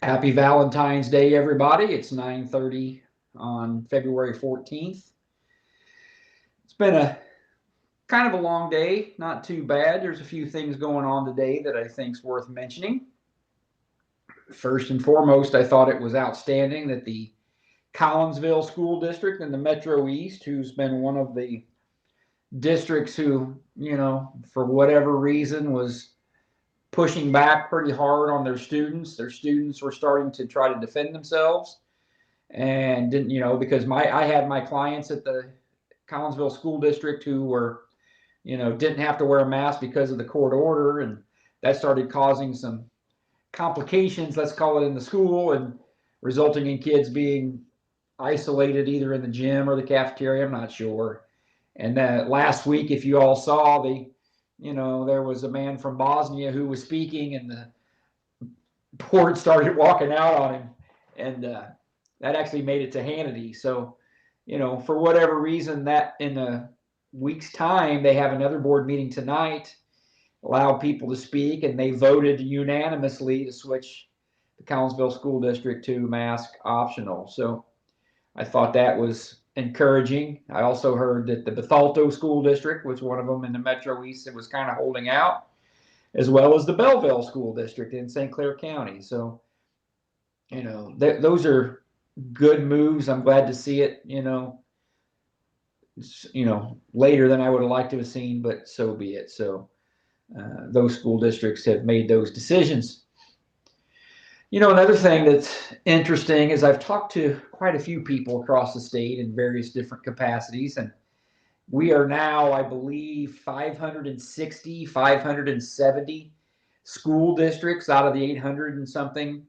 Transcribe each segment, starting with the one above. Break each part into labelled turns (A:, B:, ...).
A: Happy Valentine's Day, everybody. It's 9:30 on February 14th. It's been a kind of a long day, not too bad. There's a few things going on today that I think is worth mentioning. First and foremost, I thought it was outstanding that the Collinsville School District in the Metro East, who's been one of the districts who, for whatever reason was pushing back pretty hard on their students. Their students were starting to try to defend themselves and didn't, because I had my clients at the Collinsville School District who were, didn't have to wear a mask because of the court order, and that started causing some complications, let's call it, in the school, and resulting in kids being isolated either in the gym or the cafeteria. I'm not sure. And then last week, if you all saw there was a man from Bosnia who was speaking, and the board started walking out on him, and that actually made it to Hannity. So, for whatever reason, that in a week's time, they have another board meeting tonight, allow people to speak, and they voted unanimously to switch the Collinsville School District to mask optional. So I thought that was encouraging. I also heard that the Bethalto School District was one of them in the Metro East that was kind of holding out, as well as the Belleville School District in St. Clair County. So, those are good moves. I'm glad to see it, later than I would have liked to have seen, but so be it. So those school districts have made those decisions. Another thing that's interesting is I've talked to quite a few people across the state in various different capacities, and we are now, I believe, 560, 570 school districts out of the 800 and something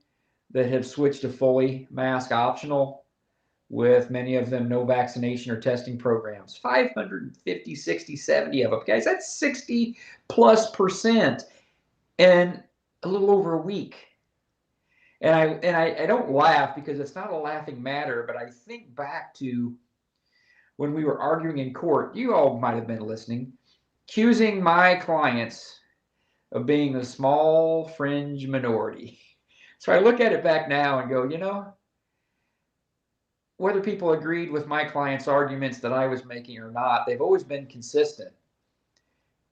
A: that have switched to fully mask optional, with many of them no vaccination or testing programs. 550, 60, 70 of them, guys. That's 60+% in a little over a week. And I don't laugh because it's not a laughing matter, but I think back to when we were arguing in court. You all might have been listening, accusing my clients of being a small fringe minority. So I look at it back now and go, whether people agreed with my clients' arguments that I was making or not, they've always been consistent.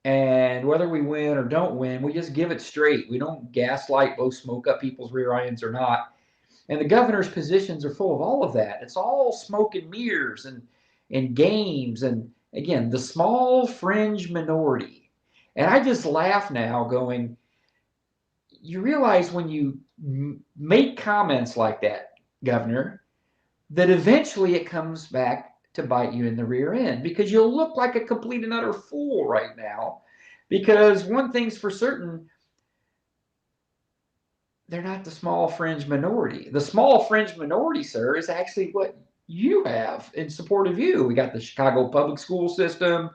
A: And whether we win or don't win, we just give it straight. We don't gaslight, blow smoke up people's rear ends or not. And the governor's positions are full of all of that. It's all smoke and mirrors and games. And again, the small fringe minority. And I just laugh now going, you realize when you make comments like that, Governor, that eventually it comes back to bite you in the rear end, because you'll look like a complete and utter fool right now. Because one thing's for certain, they're not the small fringe minority. The small fringe minority, sir, is actually what you have in support of you. We got the Chicago public school system.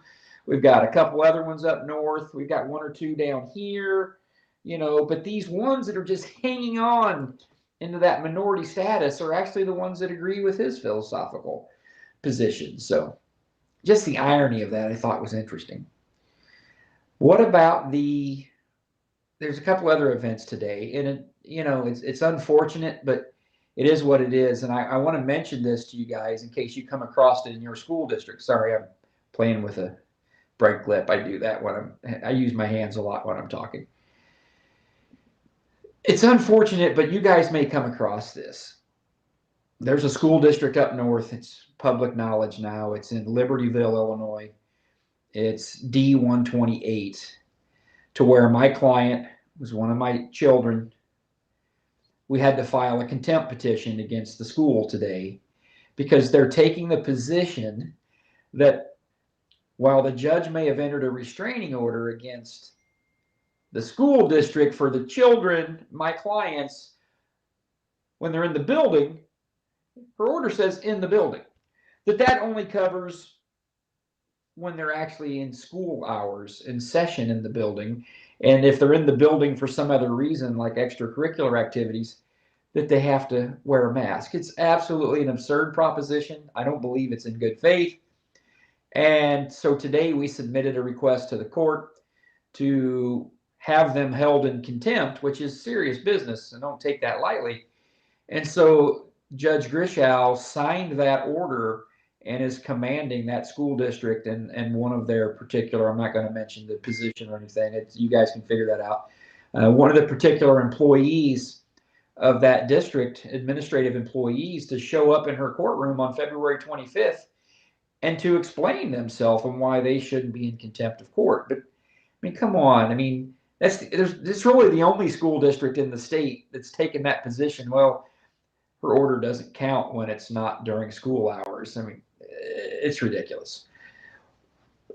A: We've got a couple other ones up north. We've got one or two down here, but these ones that are just hanging on into that minority status are actually the ones that agree with his philosophical position. So just the irony of that I thought was interesting. What about there's a couple other events today, and it's unfortunate, but it is what it is. And I want to mention this to you guys in case you come across it in your school district. Sorry, I'm playing with a bright clip. I do that when I use my hands a lot when I'm talking. It's unfortunate, but you guys may come across this. There's a school district up north. It's public knowledge now. It's in Libertyville, Illinois. It's D128, to where my client was one of my children. We had to file a contempt petition against the school today because they're taking the position that while the judge may have entered a restraining order against the school district for the children, my clients, when they're in the building, her order says in the building, that only covers when they're actually in school hours, in session in the building. And if they're in the building for some other reason, like extracurricular activities, that they have to wear a mask. It's absolutely an absurd proposition. I don't believe it's in good faith. And so today we submitted a request to the court to have them held in contempt, which is serious business, and don't take that lightly. And so Judge Grishow signed that order and is commanding that school district and one of their particular, I'm not going to mention the position or anything, you guys can figure that out. One of the particular employees of that district, administrative employees, to show up in her courtroom on February 25th and to explain themselves and why they shouldn't be in contempt of court. But I mean, come on. I mean, it's really the only school district in the state that's taken that position. Well, her order doesn't count when it's not during school hours. I mean, it's ridiculous.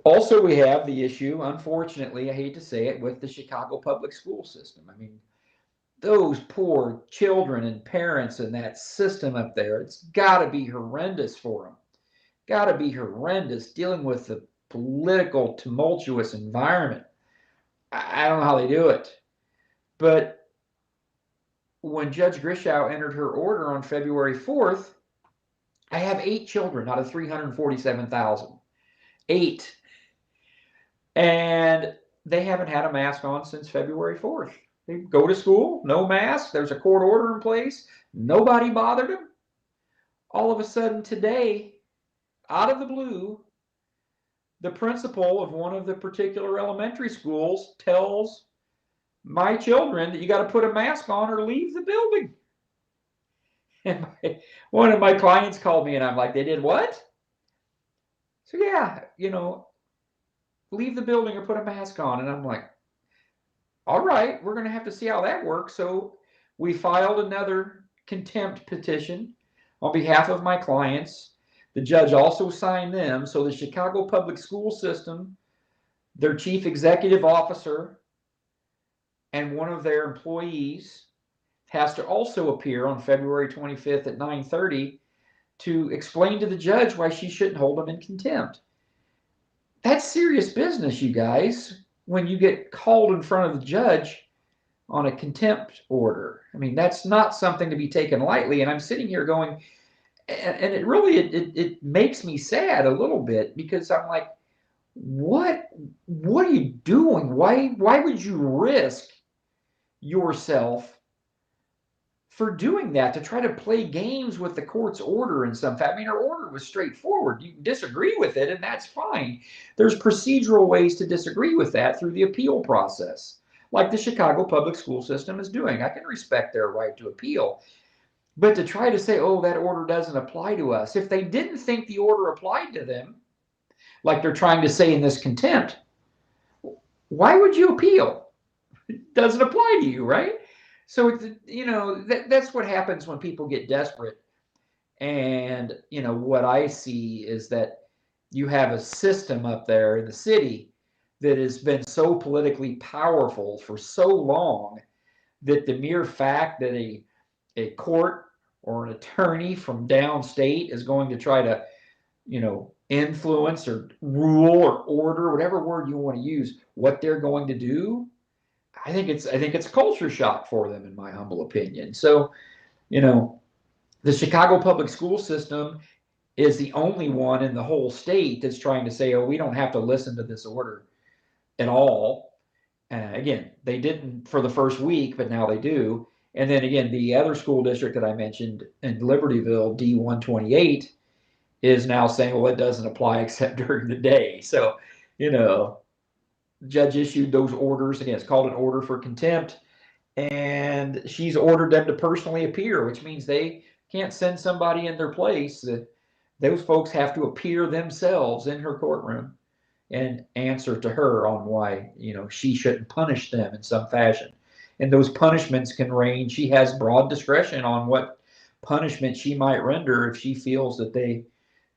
A: Also, we have the issue, unfortunately, I hate to say it, with the Chicago public school system. I mean, those poor children and parents in that system up there, it's got to be horrendous for them. Got to be horrendous dealing with the political, tumultuous environment. I don't know how they do it. But when Judge Grishow entered her order on February 4th, I have 8 children out of 347,000. 8. And they haven't had a mask on since February 4th. They go to school, no mask. There's a court order in place. Nobody bothered them. All of a sudden today, out of the blue, the principal of one of the particular elementary schools tells my children that you got to put a mask on or leave the building. And one of my clients called me and I'm like, they did what? So yeah, leave the building or put a mask on. And I'm like, all right, we're going to have to see how that works. So we filed another contempt petition on behalf of my clients. The judge also signed them. So the Chicago public school system, their chief executive officer, and one of their employees has to also appear on February 25th at 9:30 to explain to the judge why she shouldn't hold them in contempt. That's serious business, you guys, when you get called in front of the judge on a contempt order. I mean, that's not something to be taken lightly. And I'm sitting here going, and it really it makes me sad a little bit, because I'm like, what are you doing? Why would you risk yourself for doing that, to try to play games with the court's order in some fact? I mean, her order was straightforward. You can disagree with it, and that's fine. There's procedural ways to disagree with that through the appeal process, like the Chicago public school system is doing. I can respect their right to appeal. But to try to say, oh, that order doesn't apply to us, if they didn't think the order applied to them, like they're trying to say in this contempt, why would you appeal? It doesn't apply to you, right? So that's what happens when people get desperate. And what I see is that you have a system up there in the city that has been so politically powerful for so long that the mere fact that a court or an attorney from downstate is going to try to influence or rule or order, whatever word you want to use, what they're going to do, I think it's culture shock for them, in my humble opinion. So, the Chicago public school system is the only one in the whole state that's trying to say, oh, we don't have to listen to this order at all. Again, they didn't for the first week, but now they do. And then again, the other school district that I mentioned in Libertyville, D128, is now saying, well, it doesn't apply except during the day. So, the judge issued those orders. Again, it's called an order for contempt. And she's ordered them to personally appear, which means they can't send somebody in their place. Those folks have to appear themselves in her courtroom and answer to her on why she shouldn't punish them in some fashion. And those punishments can range. She has broad discretion on what punishment she might render if she feels that they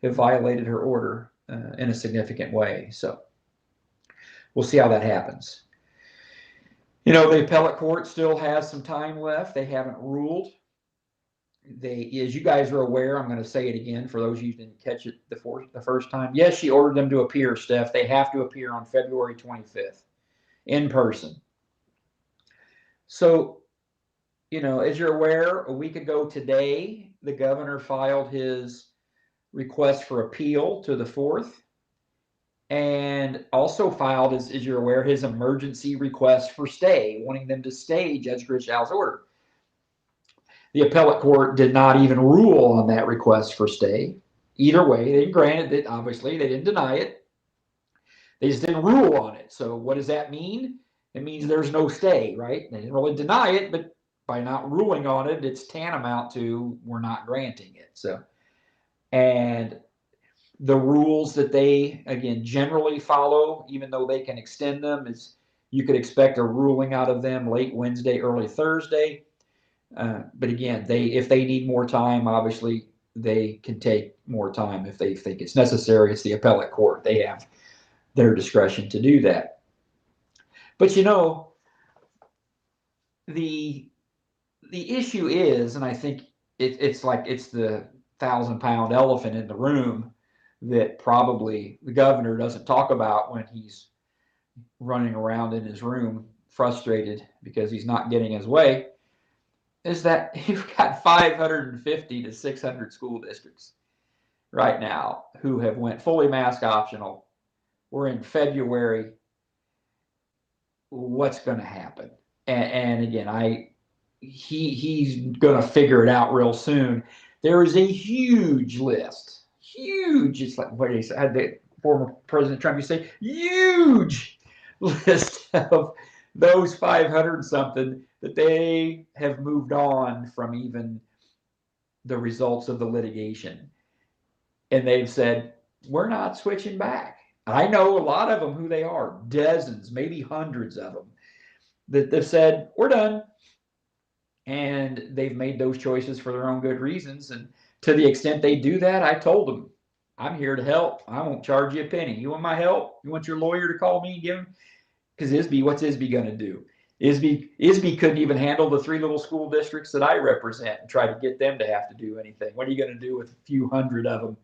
A: have violated her order in a significant way. So we'll see how that happens. The appellate court still has some time left. They haven't ruled. As you guys are aware, I'm going to say it again for those of you who didn't catch it the first time. Yes, she ordered them to appear, Steph. They have to appear on February 25th in person. So, as you're aware, a week ago today, the governor filed his request for appeal to the 4th, and also filed, as you're aware, his emergency request for stay, wanting them to stay Judge Grishow's order. The appellate court did not even rule on that request for stay. Either way, they didn't grant it. Obviously, they didn't deny it. They just didn't rule on it. So what does that mean? It means there's no stay, right? They didn't really deny it, but by not ruling on it, it's tantamount to we're not granting it. So, and the rules that they, again, generally follow, even though they can extend them, is you could expect a ruling out of them late Wednesday, early Thursday. But again, if they need more time, obviously they can take more time if they think it's necessary. It's the appellate court. They have their discretion to do that. But you know, the issue is, and I think it's like it's the 1,000-pound elephant in the room that probably the governor doesn't talk about when he's running around in his room frustrated because he's not getting his way, is that you've got 550 to 600 school districts right now who have went fully mask optional. We're in February. What's going to happen? And again, he's going to figure it out real soon. There is a huge list, huge. It's like what he said. The former President Trump used to say, huge list of those 500 something that they have moved on from even the results of the litigation, and they've said we're not switching back. I know a lot of them who they are, dozens, maybe hundreds of them, that they've said we're done. And they've made those choices for their own good reasons. And to the extent they do that, I told them, I'm here to help. I won't charge you a penny. You want my help? You want your lawyer to call me and give him? Because what's ISB going to do? ISB couldn't even handle the 3 little school districts that I represent and try to get them to have to do anything. What are you going to do with a few hundred of them,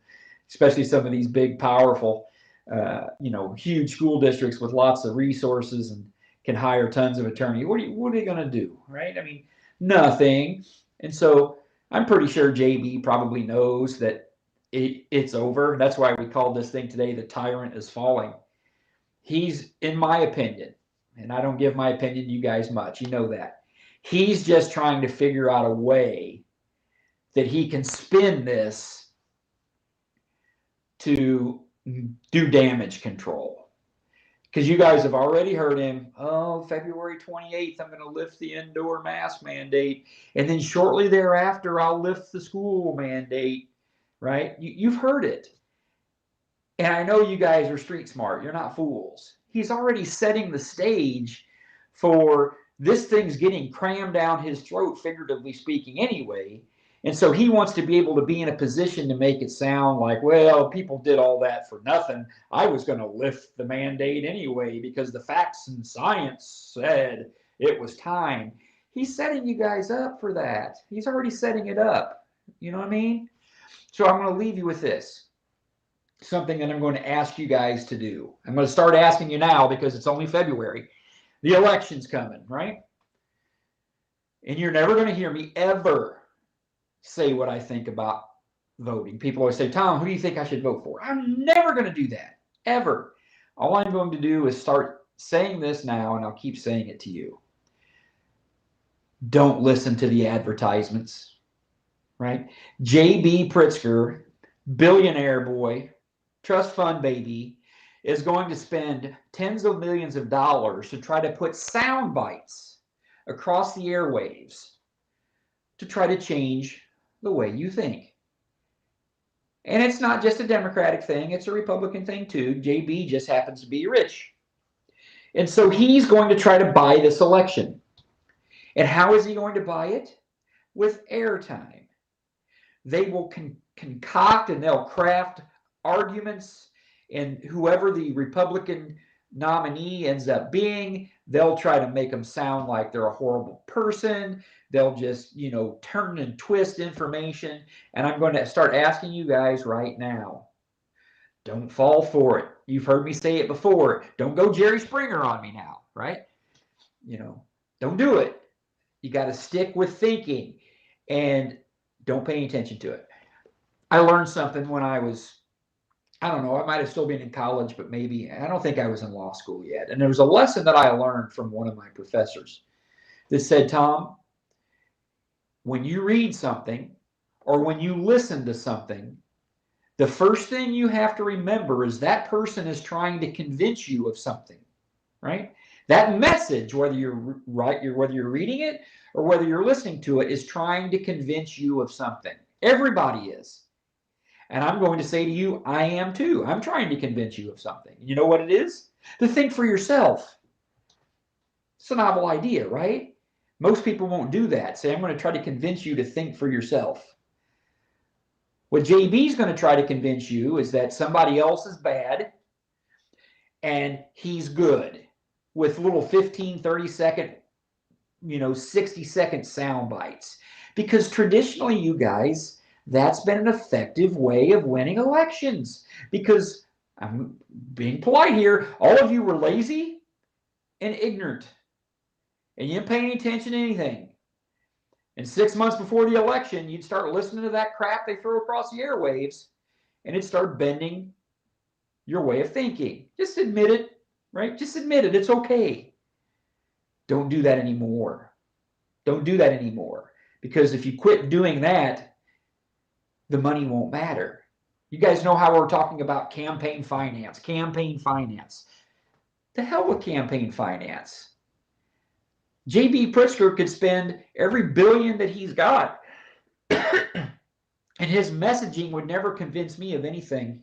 A: especially some of these big, powerful, huge school districts with lots of resources and can hire tons of attorneys? What are they going to do, right? I mean, nothing. And so I'm pretty sure JB probably knows that it's over. That's why we called this thing today, the tyrant is falling. He's, in my opinion, and I don't give my opinion to you guys much, you know that, he's just trying to figure out a way that he can spin this to do damage control. Because you guys have already heard him, February 28th, I'm going to lift the indoor mask mandate. And then shortly thereafter, I'll lift the school mandate, right? You've heard it. And I know you guys are street smart. You're not fools. He's already setting the stage for this thing's getting crammed down his throat, figuratively speaking, anyway. And so he wants to be able to be in a position to make it sound like, well, people did all that for nothing. I was going to lift the mandate anyway because the facts and science said it was time. He's setting you guys up for that. He's already setting it up. You know what I mean? So I'm going to leave you with this. Something that I'm going to ask you guys to do. I'm going to start asking you now because it's only February. The election's coming, right? And you're never going to hear me ever say what I think about voting. People always say, Tom, who do you think I should vote for? I'm never going to do that, ever. All I'm going to do is start saying this now, and I'll keep saying it to you. Don't listen to the advertisements, right? J.B. Pritzker, billionaire boy, trust fund baby, is going to spend tens of millions of dollars to try to put sound bites across the airwaves to try to change the way you think. And it's not just a Democratic thing, it's a Republican thing too. JB just happens to be rich. And so he's going to try to buy this election. And how is he going to buy it? With airtime. They will concoct and they'll craft arguments, and whoever the Republican nominee ends up being, they'll try to make them sound like they're a horrible person. They'll just, turn and twist information. And I'm going to start asking you guys right now, don't fall for it. You've heard me say it before. Don't go Jerry Springer on me now, right? Don't do it. You got to stick with thinking and don't pay attention to it. I learned something when I was, I don't know, I might have still been in college, but maybe, I don't think I was in law school yet. And there was a lesson that I learned from one of my professors that said, Tom, when you read something or when you listen to something, the first thing you have to remember is that person is trying to convince you of something, right? That message, whether you're reading it or whether you're listening to it, is trying to convince you of something. Everybody is. And I'm going to say to you, I am too. I'm trying to convince you of something. You know what it is? To think for yourself. It's a novel idea, right? Most people won't do that. Say, I'm going to try to convince you to think for yourself. What JB's going to try to convince you is that somebody else is bad and he's good with little 15, 30-second, 60-second sound bites. Because traditionally, you guys, that's been an effective way of winning elections. Because I'm being polite here, all of you were lazy and ignorant. And you didn't pay any attention to anything. And 6 months before the election, you'd start listening to that crap they throw across the airwaves, and it'd start bending your way of thinking. Just admit it, right? Just admit it. It's okay. Don't do that anymore. Don't do that anymore. Because if you quit doing that, the money won't matter. You guys know how we're talking about campaign finance. Campaign finance. The hell with campaign finance. J.B. Pritzker could spend every billion that he's got, and his messaging would never convince me of anything,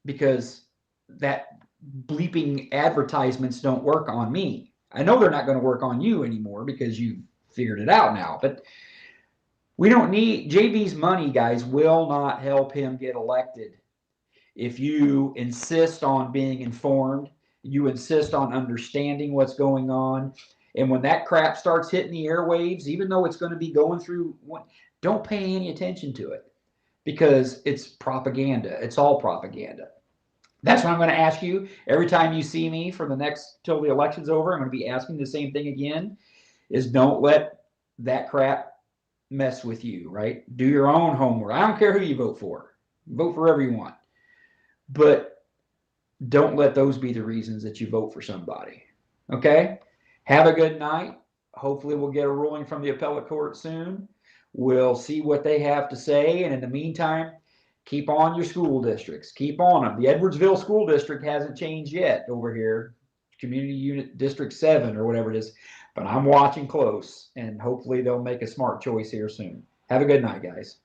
A: because that bleeping advertisements don't work on me. I know they're not going to work on you anymore because you figured it out now, but we don't need JB's money, guys, will not help him get elected. If you insist on being informed, you insist on understanding what's going on, and when that crap starts hitting the airwaves, even though it's going to be going through, don't pay any attention to it, because it's propaganda. It's all propaganda. That's what I'm going to ask you every time you see me from the next till the election's over. I'm going to be asking the same thing again, is don't let that crap mess with you, right? Do your own homework. I don't care who you vote for. Vote for whoever you want. But don't let those be the reasons that you vote for somebody. Okay? Have a good night. Hopefully we'll get a ruling from the appellate court soon. We'll see what they have to say. And in the meantime, keep on your school districts. Keep on them. The Edwardsville School District hasn't changed yet over here. Community Unit District 7 or whatever it is. But I'm watching close, and hopefully they'll make a smart choice here soon. Have a good night, guys.